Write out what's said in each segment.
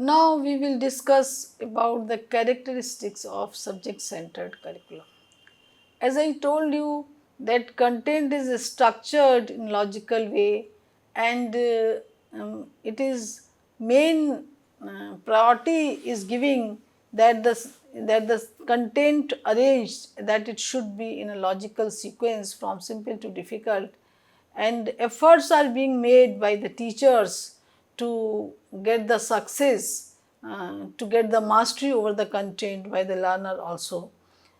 Now we will discuss about the characteristics of subject-centered curriculum. As I told you that content is structured in logical way and it is main priority is giving that the content arranged that it should be in a logical sequence from simple to difficult, and efforts are being made by the teachers to get the success, to get the mastery over the content by the learner also.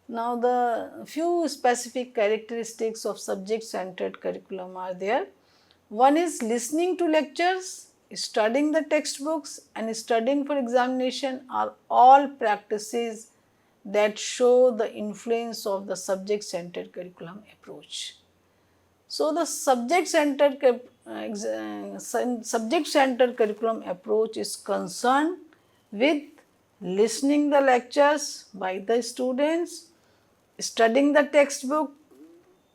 Now, the few specific characteristics of subject-centered curriculum are there. One is listening to lectures, studying the textbooks and studying for examination are all practices that show the influence of the subject-centered curriculum approach. So, the subject-centered curriculum approach is concerned with listening the lectures by the students, studying the textbook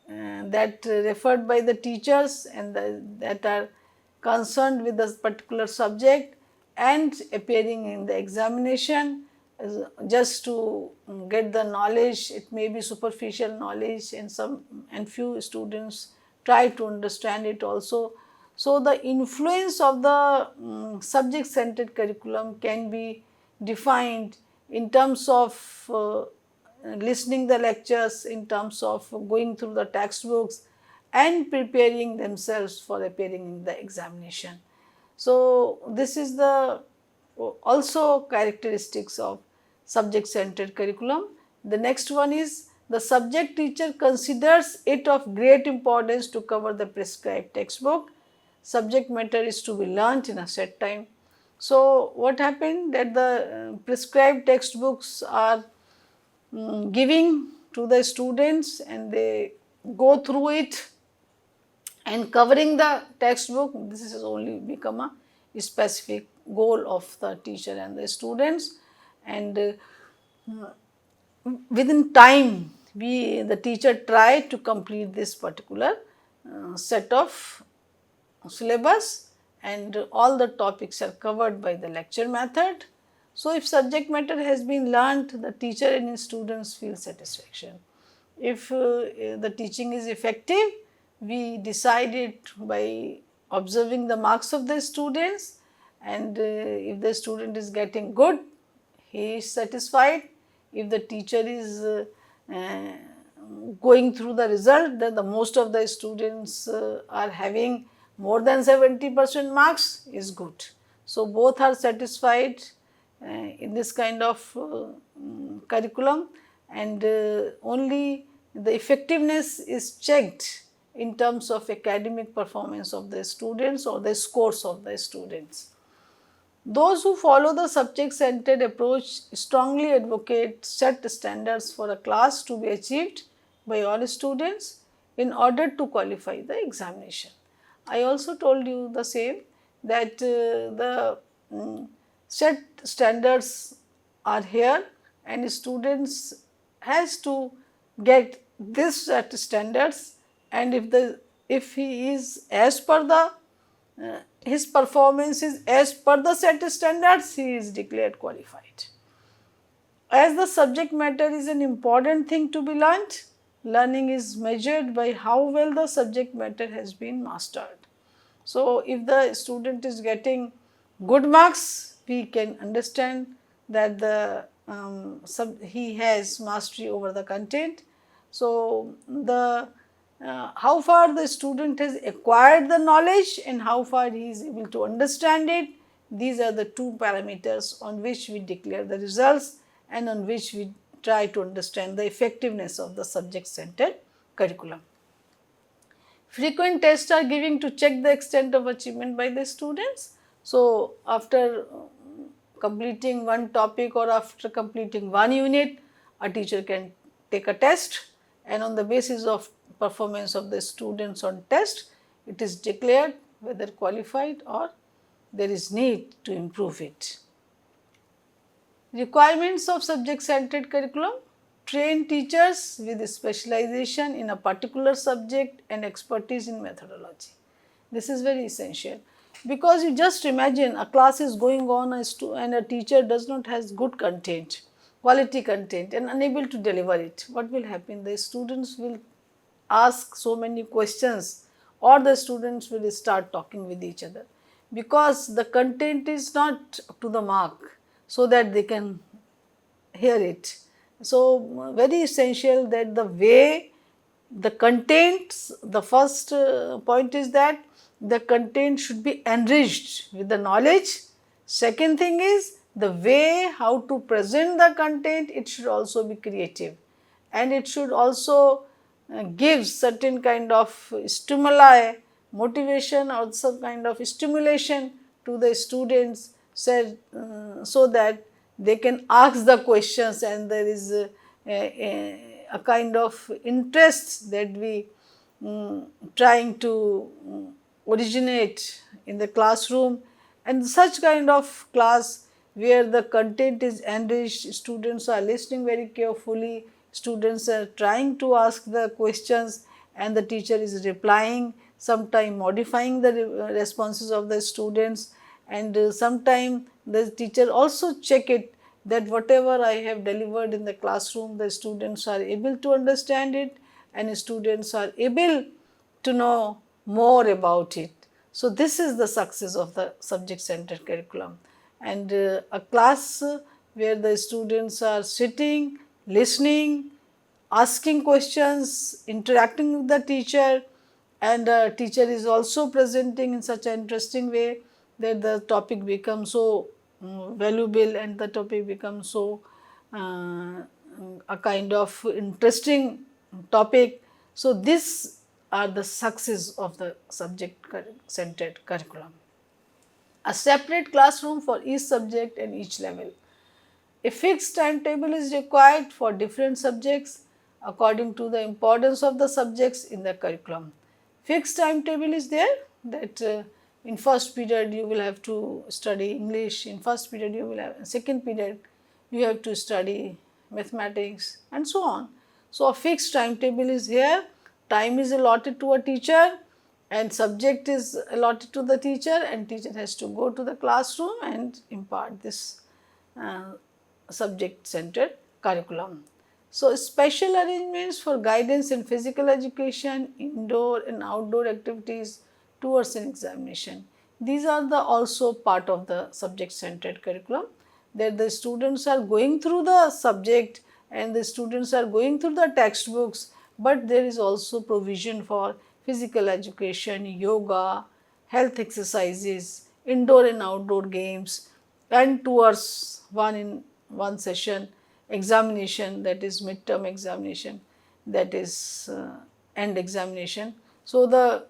that referred by the teachers and that are concerned with the particular subject, and appearing in the examination just to get the knowledge. It may be superficial knowledge and few students try to understand it also. So, the influence of the subject centered curriculum can be defined in terms of listening the lectures, in terms of going through the textbooks and preparing themselves for appearing in the examination. So, this is the also characteristics of subject centered curriculum. The next one is the subject teacher considers it of great importance to cover the prescribed textbook. Subject matter is to be learnt in a set time. So, what happened that the prescribed textbooks are giving to the students and they go through it and covering the textbook. This is only become a specific goal of the teacher and the students, and within time the teacher try to complete this particular set of syllabus, and all the topics are covered by the lecture method. So, if subject matter has been learnt, the teacher and his students feel satisfaction. If the teaching is effective, we decide it by observing the marks of the students, and if the student is getting good, he is satisfied. If the teacher is going through the result that the most of the students are having more than 70% marks, is good. So, both are satisfied in this kind of curriculum, and only the effectiveness is checked in terms of academic performance of the students or the scores of the students. Those who follow the subject-centered approach strongly advocate set standards for a class to be achieved by all students in order to qualify the examination. I also told you the same that the set standards are here and students has to get this set standards, and if he is as per the his performance is as per the set standards, he is declared qualified. As the subject matter is an important thing to be learnt, learning is measured by how well the subject matter has been mastered. So, if the student is getting good marks, we can understand that he has mastery over the content. So, the how far the student has acquired the knowledge and how far he is able to understand it, these are the two parameters on which we declare the results and on which we try to understand the effectiveness of the subject centered curriculum. Frequent tests are given to check the extent of achievement by the students. So, after completing one topic or after completing one unit, a teacher can take a test, and on the basis of performance of the students on test, it is declared whether qualified or there is need to improve it. Requirements of subject-centered curriculum: train teachers with specialization in a particular subject and expertise in methodology. This is very essential. Because you just imagine a class is going on and a teacher does not has good content, quality content, and unable to deliver it. What will happen? The students will ask so many questions, or the students will start talking with each other, because the content is not up to the mark, so that they can hear it. So, very essential that the way the contents, the first point is that the content should be enriched with the knowledge. Second thing is the way how to present the content, it should also be creative, and it should also give certain kind of stimuli, motivation, or some kind of stimulation to the students, so that they can ask the questions, and there is a kind of interest that we trying to originate in the classroom. And such kind of class where the content is enriched, students are listening very carefully, students are trying to ask the questions, and the teacher is replying, sometime modifying the responses of the students, and sometime the teacher also check it that whatever I have delivered in the classroom, the students are able to understand it, and students are able to know more about it. So, this is the success of the subject centered curriculum, and a class where the students are sitting, listening, asking questions, interacting with the teacher, and teacher is also presenting in such an interesting way that the topic becomes so valuable, and the topic becomes so a kind of interesting topic. So, this are the success of the subject centered curriculum. A separate classroom for each subject and each level. A fixed timetable is required for different subjects according to the importance of the subjects in the curriculum. Fixed timetable is there, that in first period you will have to study English, in first period you will have, second period you have to study mathematics, and so on. So, a fixed timetable is here, time is allotted to a teacher, and subject is allotted to the teacher, and teacher has to go to the classroom and impart this subject centered curriculum. So, special arrangements for guidance in physical education, indoor and outdoor activities towards an examination. These are the also part of the subject centered curriculum, that the students are going through the subject and the students are going through the textbooks, but there is also provision for physical education, yoga, health exercises, indoor and outdoor games, and towards one session examination, that is midterm examination, that is end examination. So, the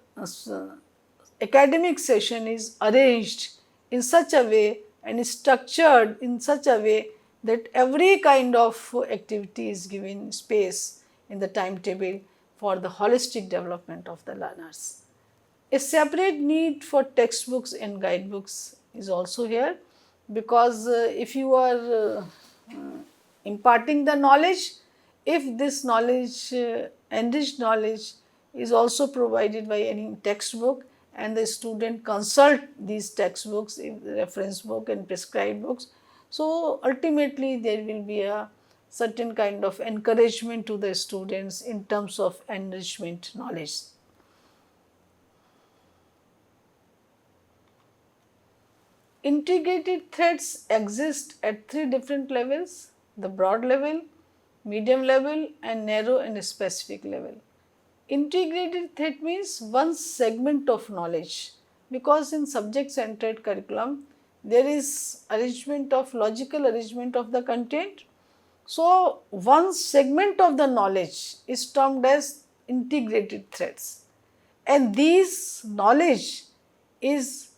academic session is arranged in such a way and is structured in such a way that every kind of activity is given space in the timetable for the holistic development of the learners. A separate need for textbooks and guidebooks is also here, because if you are imparting the knowledge, if this knowledge, enriched knowledge is also provided by any textbook, and the student consult these textbooks, reference book and prescribed books. So, ultimately there will be a certain kind of encouragement to the students in terms of enrichment knowledge. Integrated threads exist at three different levels: the broad level, medium level, and narrow and specific level. Integrated thread means one segment of knowledge, because in subject centered curriculum there is arrangement of logical arrangement of the content. So, one segment of the knowledge is termed as integrated threads, and these knowledge is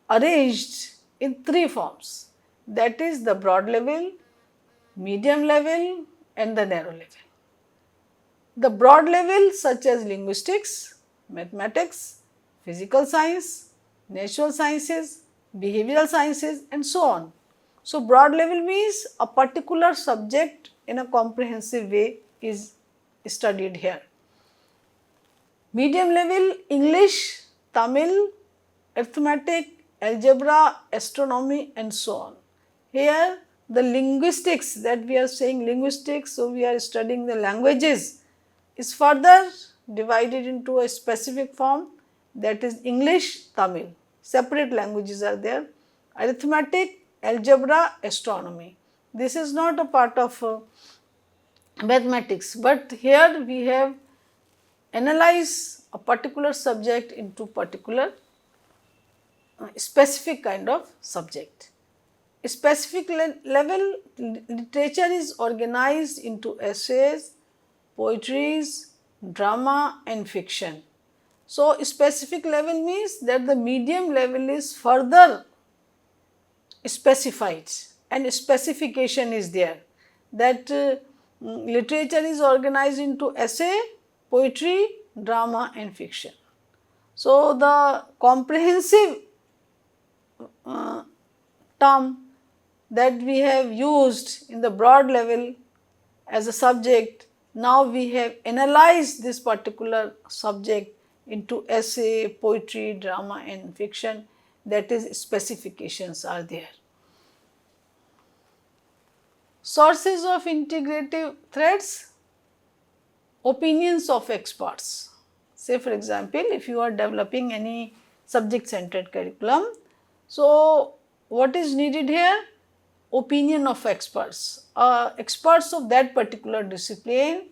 arranged in three forms, that is the broad level, medium level, and the narrow level. The broad level such as linguistics, mathematics, physical science, natural sciences, behavioral sciences, and so on. So, broad level means a particular subject in a comprehensive way is studied here. Medium level, English, Tamil, arithmetic, algebra, astronomy and so on. Here the linguistics, that we are saying linguistics, so we are studying the languages, is further divided into a specific form, that is English, Tamil. Separate languages are there. Arithmetic, algebra, astronomy. This is not a part of mathematics, but here we have analyzed a particular subject into particular specific kind of subject. A specific level literature is organized into essays, poetries, drama and fiction. So, specific level means that the medium level is further specified and specification is there, that literature is organized into essay, poetry, drama and fiction. So, the comprehensive term that we have used in the broad level as a subject, now we have analyzed this particular subject into essay, poetry, drama and fiction, that is specifications are there. Sources of integrative threads, opinions of experts. Say for example, if you are developing any subject centered curriculum, so what is needed here? Opinion of experts, experts of that particular discipline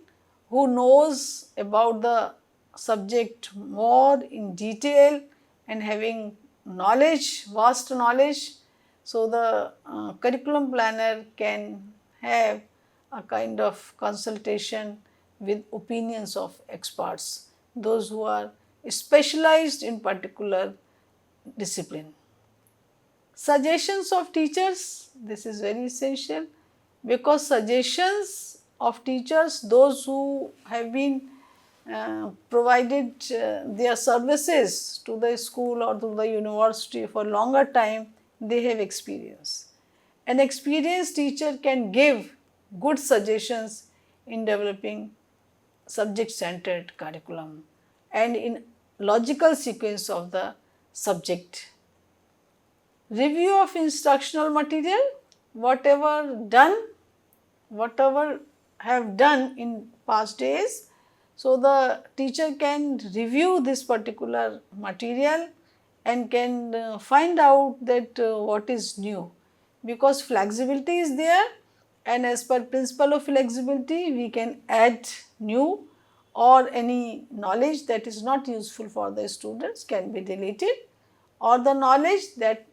who knows about the subject more in detail and having knowledge, vast knowledge. So, the curriculum planner can have a kind of consultation with opinions of experts, those who are specialized in particular discipline. Suggestions of teachers, this is very essential, because suggestions of teachers, those who have been provided their services to the school or to the university for longer time, they have experience. An experienced teacher can give good suggestions in developing subject centered curriculum and in logical sequence of the subject. Review of instructional material, whatever have done in past days. So, the teacher can review this particular material and can find out that what is new, because flexibility is there, and as per principle of flexibility we can add new, or any knowledge that is not useful for the students can be deleted, or the knowledge that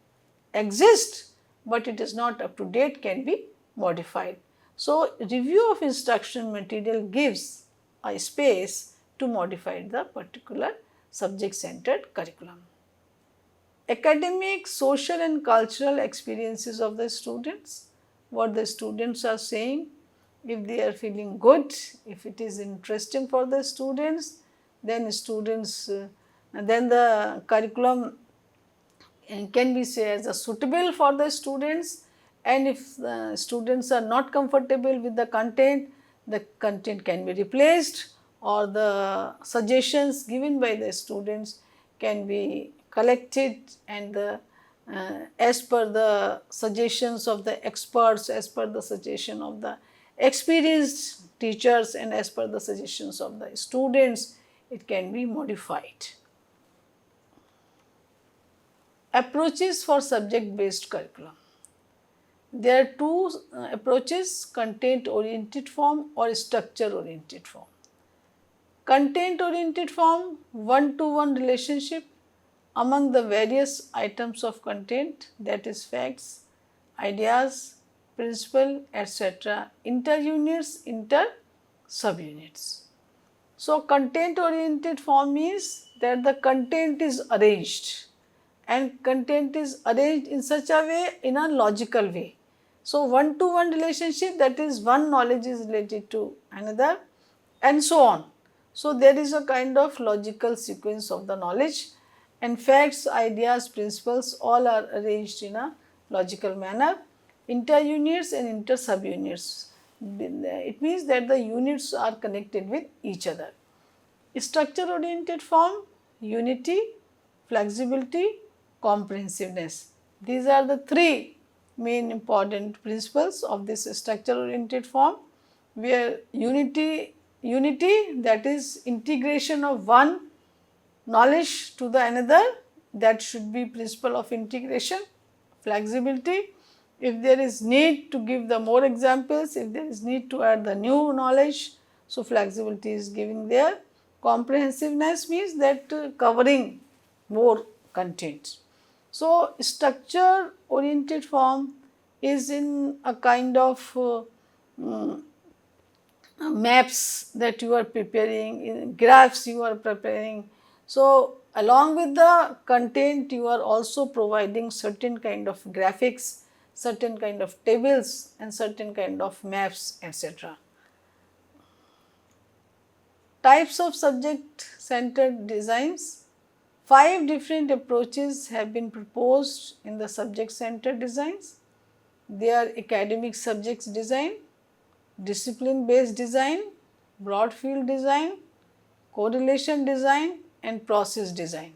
exists but it is not up to date can be modified. So, review of instruction material gives a space to modify the particular subject centered curriculum. Academic, social and cultural experiences of the students, what the students are saying, if they are feeling good, if it is interesting for the students, then then the curriculum can be said as suitable for the students, and if the students are not comfortable with the content can be replaced, or the suggestions given by the students can be collected, and as per the suggestions of the experts, as per the suggestion of the experienced teachers and as per the suggestions of the students, it can be modified. Approaches for subject based curriculum. There are two approaches, content oriented form or structure oriented form. Content oriented form, one-to-one relationship among the various items of content, that is facts, ideas, principle, etc., inter-units, inter-subunits. So, content oriented form means that the content is arranged, and content is arranged in such a way, in a logical way. So, one-to-one relationship, that is one knowledge is related to another and so on. So, there is a kind of logical sequence of the knowledge, and facts, ideas, principles all are arranged in a logical manner. Inter-units and inter-subunits, it means that the units are connected with each other. Structure oriented form, unity, flexibility, comprehensiveness. These are the three main important principles of this structure oriented form, where unity, that is integration of one knowledge to the another, that should be principle of integration. Flexibility, if there is need to give the more examples, if there is need to add the new knowledge, so flexibility is giving there. Comprehensiveness means that covering more content. So, structure oriented form is in a kind of maps that you are preparing, in graphs you are preparing. So, along with the content you are also providing certain kind of graphics, certain kind of tables and certain kind of maps, etc. Types of subject centered designs. 5 different approaches have been proposed in the subject centered designs. They are academic subjects design, discipline based design, broad field design, correlation design and process design.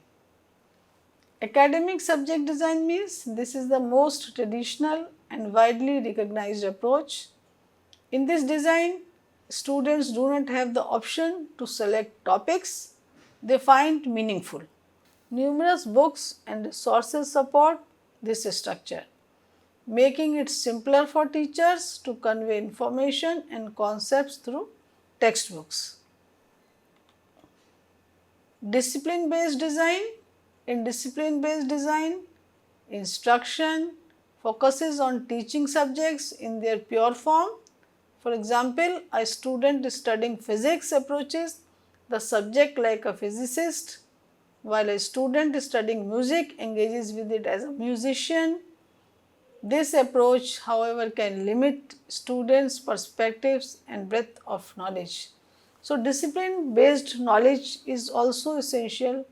Academic subject design means this is the most traditional and widely recognized approach. In this design, students do not have the option to select topics they find meaningful. Numerous books and resources support this structure, making it simpler for teachers to convey information and concepts through textbooks. Discipline based design. In discipline based design, instruction focuses on teaching subjects in their pure form. For example, a student studying physics approaches the subject like a physicist, while a student studying music engages with it as a musician. This approach, however, can limit students' perspectives and breadth of knowledge. So, discipline based knowledge is also essential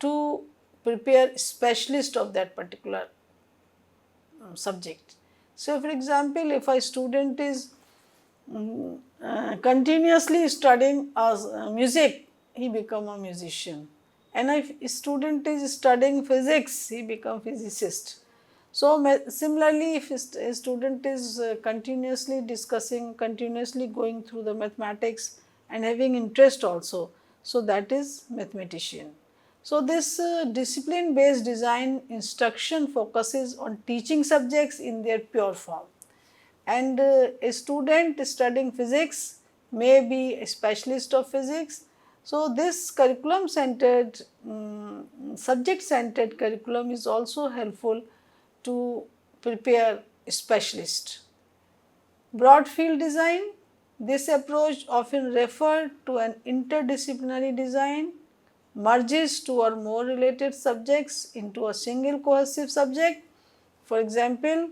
to prepare specialist of that particular subject. So, for example, if a student is continuously studying music, he become a musician, and if a student is studying physics, he become physicist. So, similarly, if a student is continuously discussing, continuously going through the mathematics and having interest also, so that is mathematician. So, this discipline based design instruction focuses on teaching subjects in their pure form, and a student studying physics may be a specialist of physics. So, this curriculum centered, subject centered curriculum is also helpful to prepare specialists. Broad field design. This approach, often referred to an interdisciplinary design, merges two or more related subjects into a single cohesive subject. For example,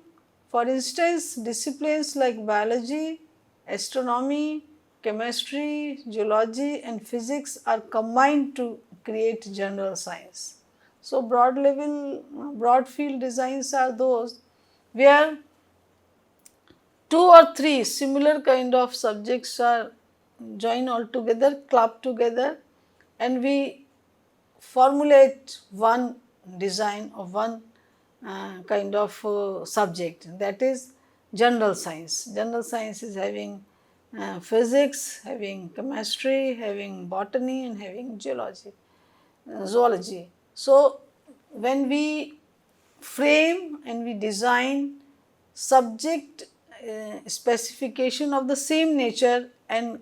for instance, disciplines like biology, astronomy, chemistry, geology and physics are combined to create general science. So, broad field designs are those where 2 or 3 similar kind of subjects are joined all together, clubbed together, and we formulate one design of one kind of subject, that is general science. General science is having physics, having chemistry, having botany and having zoology. So, when we frame and we design subject specification of the same nature and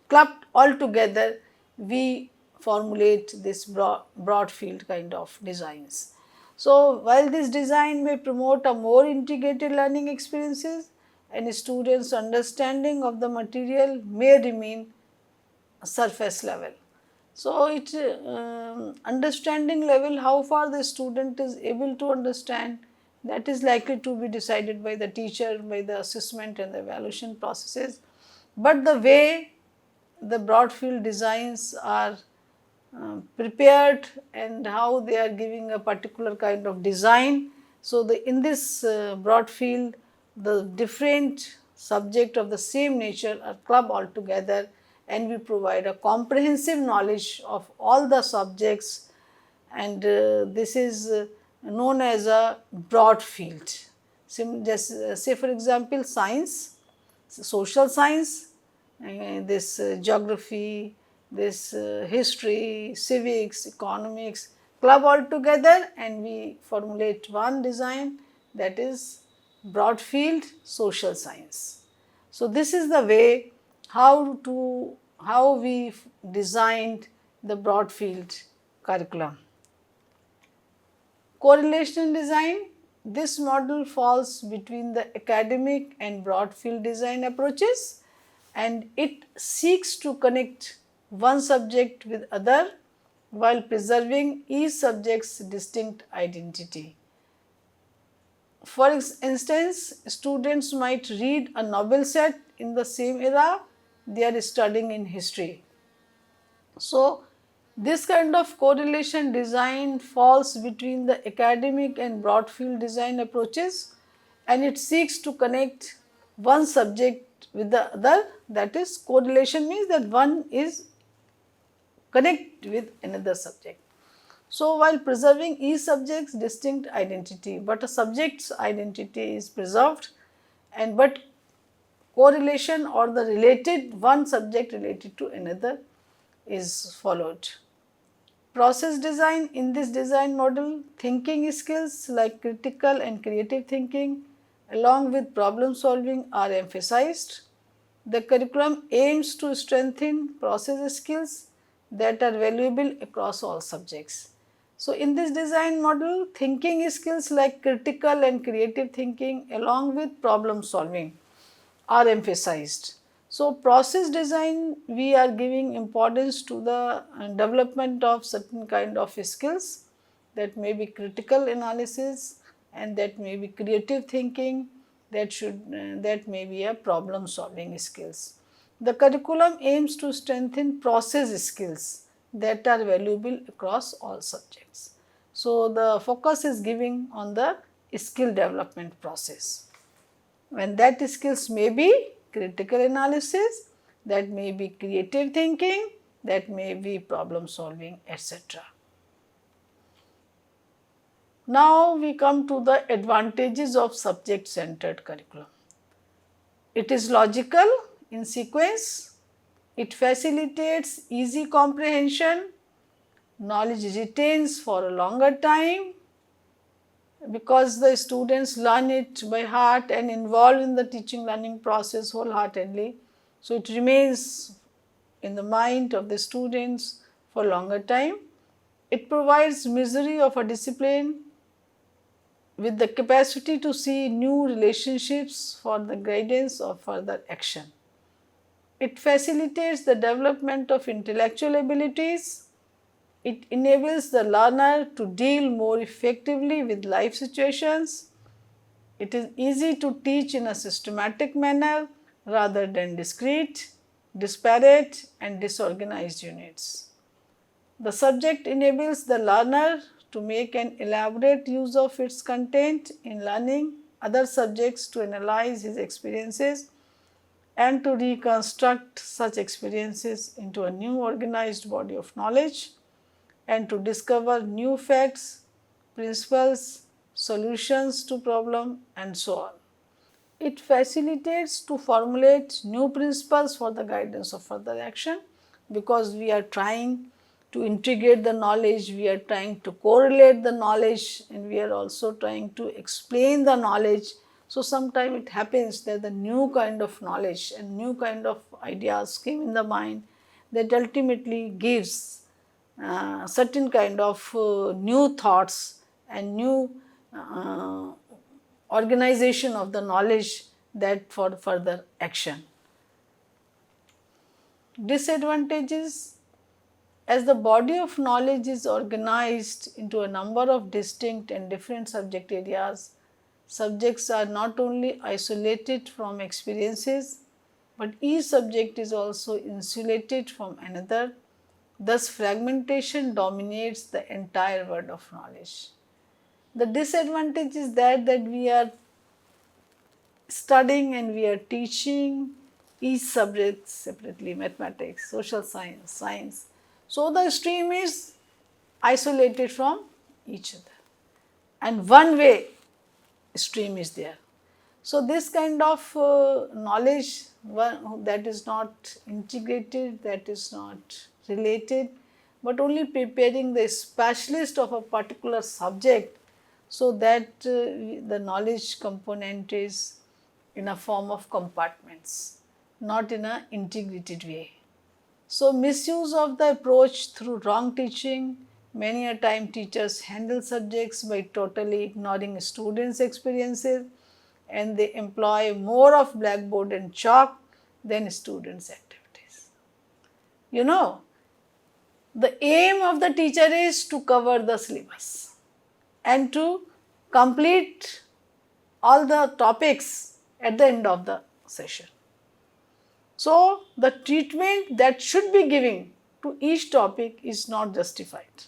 clubbed all together, we formulate this broad field kind of designs. So, while this design may promote a more integrated learning experiences, and students' understanding of the material may remain surface level. So, it understanding level, how far the student is able to understand, that is likely to be decided by the teacher, by the assessment and the evaluation processes. But the way the broad field designs are prepared and how they are giving a particular kind of design. So, in this broad field, the different subject of the same nature are clubbed all together, and we provide a comprehensive knowledge of all the subjects, and this is known as a broad field. Just say for example science, social science, this geography, this history, civics, economics, club all together and we formulate one design, that is broad field social science. So this is the way how we designed the broad field curriculum. Correlation design, this model falls between the academic and broad field design approaches and it seeks to connect one subject with other while preserving each subject's distinct identity. For instance, students might read a novel set in the same era they are studying in history. So, this kind of correlation design falls between the academic and broad field design approaches and it seeks to connect one subject with the other, that is correlation means that one is connect with another subject. So, while preserving each subject's distinct identity, but a subject's identity is preserved and but correlation or the related one subject related to another is followed. Process design, in this design model, thinking skills like critical and creative thinking along with problem solving are emphasized. The curriculum aims to strengthen process skills that are valuable across all subjects. So, in this design model, thinking skills like critical and creative thinking along with problem solving are emphasized. So, process design, we are giving importance to the development of certain kind of skills, that may be critical analysis and that may be creative thinking, that may be a problem solving skills. The curriculum aims to strengthen process skills that are valuable across all subjects. So, the focus is giving on the skill development process, and that skills may be critical analysis, that may be creative thinking, that may be problem solving, etc. Now, we come to the advantages of subject centered curriculum. It is logical in sequence, it facilitates easy comprehension, knowledge retains for a longer time because the students learn it by heart and involved in the teaching learning process wholeheartedly. So, it remains in the mind of the students for longer time. It provides misery of a discipline with the capacity to see new relationships for the guidance of further action. It facilitates the development of intellectual abilities. It enables the learner to deal more effectively with life situations. It is easy to teach in a systematic manner rather than discrete, disparate and disorganized units. The subject enables the learner to make an elaborate use of its content in learning other subjects, to analyze his experiences and to reconstruct such experiences into a new organized body of knowledge and to discover new facts, principles, solutions to problem and so on. It facilitates to formulate new principles for the guidance of further action because we are trying to integrate the knowledge, we are trying to correlate the knowledge and we are also trying to explain the knowledge. So, sometimes it happens that the new kind of knowledge and new kind of ideas came in the mind that ultimately gives certain kind of new thoughts and new organization of the knowledge that for further action. Disadvantages: as the body of knowledge is organized into a number of distinct and different subject areas, subjects are not only isolated from experiences, but each subject is also insulated from another. Thus, fragmentation dominates the entire world of knowledge. The disadvantage is that we are studying and we are teaching each subject separately, mathematics, social science, science. So, the stream is isolated from each other. and one way stream is there. So, this kind of knowledge that is not integrated, that is not related, but only preparing the specialist of a particular subject, so that the knowledge component is in a form of compartments, not in an integrated way. So, misuse of the approach through wrong teaching. Many a time teachers handle subjects by totally ignoring students' experiences, and they employ more of blackboard and chalk than students' activities. You know, the aim of the teacher is to cover the syllabus and to complete all the topics at the end of the session. So, the treatment that should be given to each topic is not justified.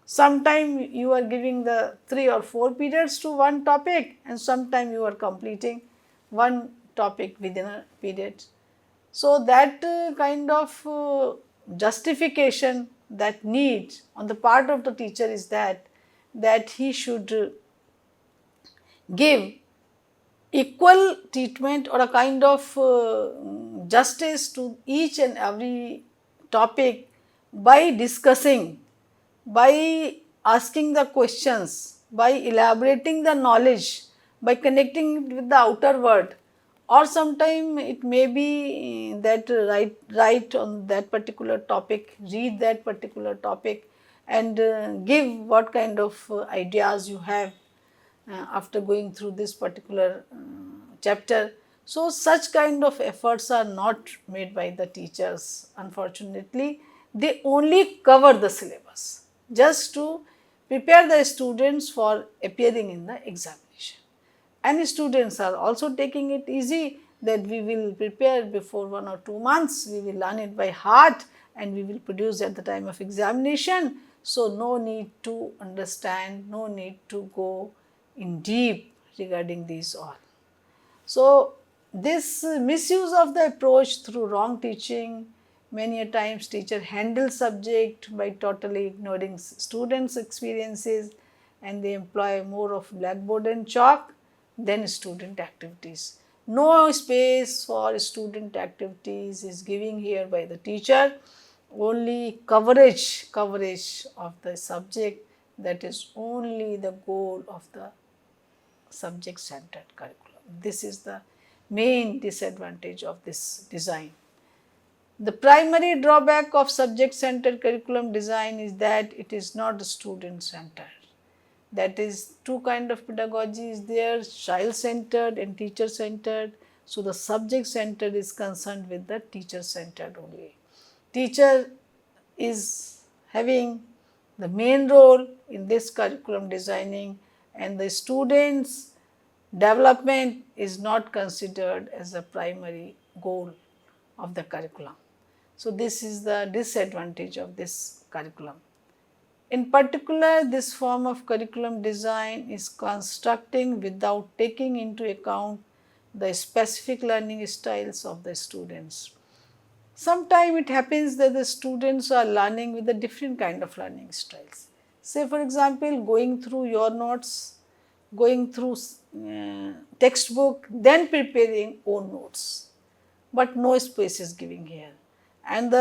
Sometimes you are giving the 3 or 4 periods to one topic, and sometimes you are completing one topic within a period. So, that kind of justification, that need on the part of the teacher is that he should give equal treatment or a kind of justice to each and every topic by discussing, by asking the questions, by elaborating the knowledge, by connecting it with the outer world, or sometime it may be that write on that particular topic, read that particular topic, and give what kind of ideas you have after going through this particular chapter. So, such kind of efforts are not made by the teachers, unfortunately. They only cover the syllabus just to prepare the students for appearing in the examination. And students are also taking it easy, that we will prepare before 1 or 2 months, we will learn it by heart and we will produce at the time of examination. So, no need to understand, no need to go in deep regarding these all. So, this misuse of the approach through wrong teaching, many a times teacher handles subject by totally ignoring students' experiences, and they employ more of blackboard and chalk than student activities. No space for student activities is given here by the teacher, only coverage of the subject, that is only the goal of the subject centered curriculum. This is the main disadvantage of this design. The primary drawback of subject centered curriculum design is that it is not student centered. That is, two kind of pedagogy is there, child centered and teacher centered. So, the subject centered is concerned with the teacher centered only. Teacher is having the main role in this curriculum designing, and the students' development is not considered as a primary goal of the curriculum. So, this is the disadvantage of this curriculum. In particular, this form of curriculum design is constructing without taking into account the specific learning styles of the students. Sometimes it happens that the students are learning with a different kind of learning styles. Say for example, going through your notes, going through textbook, then preparing own notes, but no space is given here. And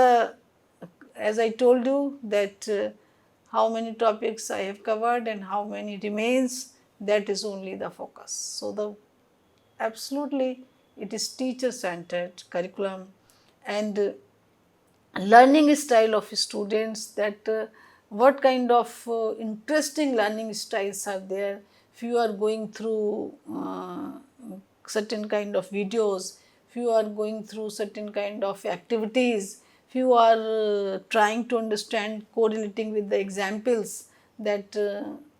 as I told you that how many topics I have covered and how many remains, that is only the focus. So, absolutely it is teacher centered curriculum, and learning style of students, that what kind of interesting learning styles are there. If you are going through certain kind of videos, if you are going through certain kind of activities, if you are trying to understand, correlating with the examples that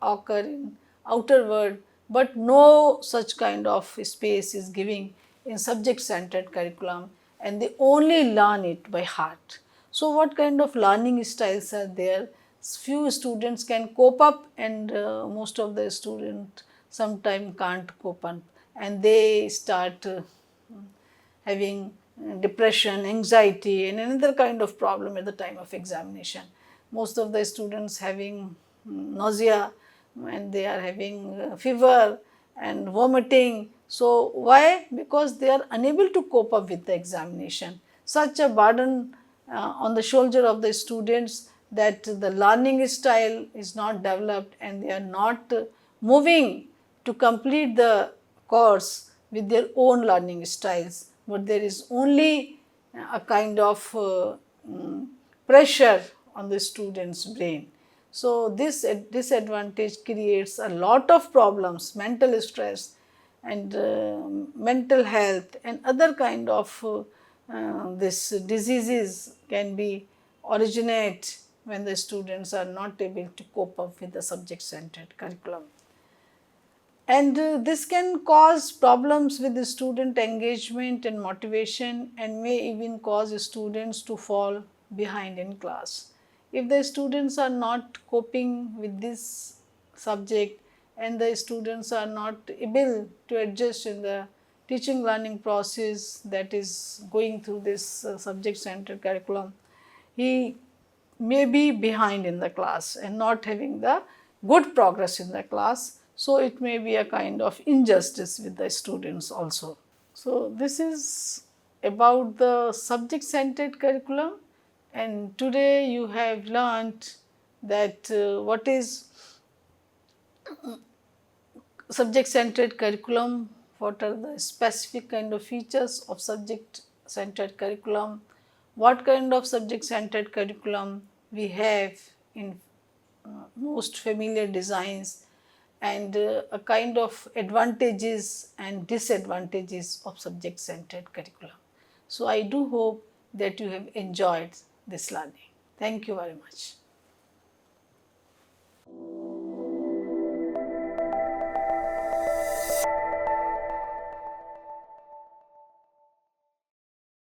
occur in outer world, but no such kind of space is giving in subject centered curriculum, and they only learn it by heart. So, what kind of learning styles are there? Few students can cope up, and most of the students sometimes can't cope up, and they start having depression, anxiety, and another kind of problem at the time of examination. Most of the students having nausea, and they are having fever and vomiting. So why? Because they are unable to cope up with the examination. Such a burden on the shoulder of the students, that the learning style is not developed and they are not moving to complete the course with their own learning styles, but there is only a kind of pressure on the student's brain. So this disadvantage creates a lot of problems, mental stress and mental health and other kind of this diseases can be originate when the students are not able to cope up with the subject centered curriculum. And this can cause problems with the student engagement and motivation, and may even cause students to fall behind in class. If the students are not coping with this subject and the students are not able to adjust in the teaching learning process that is going through this subject centered curriculum, he may be behind in the class and not having the good progress in the class. So it may be a kind of injustice with the students also. So this is about the subject centered curriculum, and today you have learnt that what is subject centered curriculum, what are the specific kind of features of subject centered curriculum, what kind of subject centered curriculum we have in most familiar designs, and a kind of advantages and disadvantages of subject centered curriculum. So I do hope that you have enjoyed this learning. Thank you very much.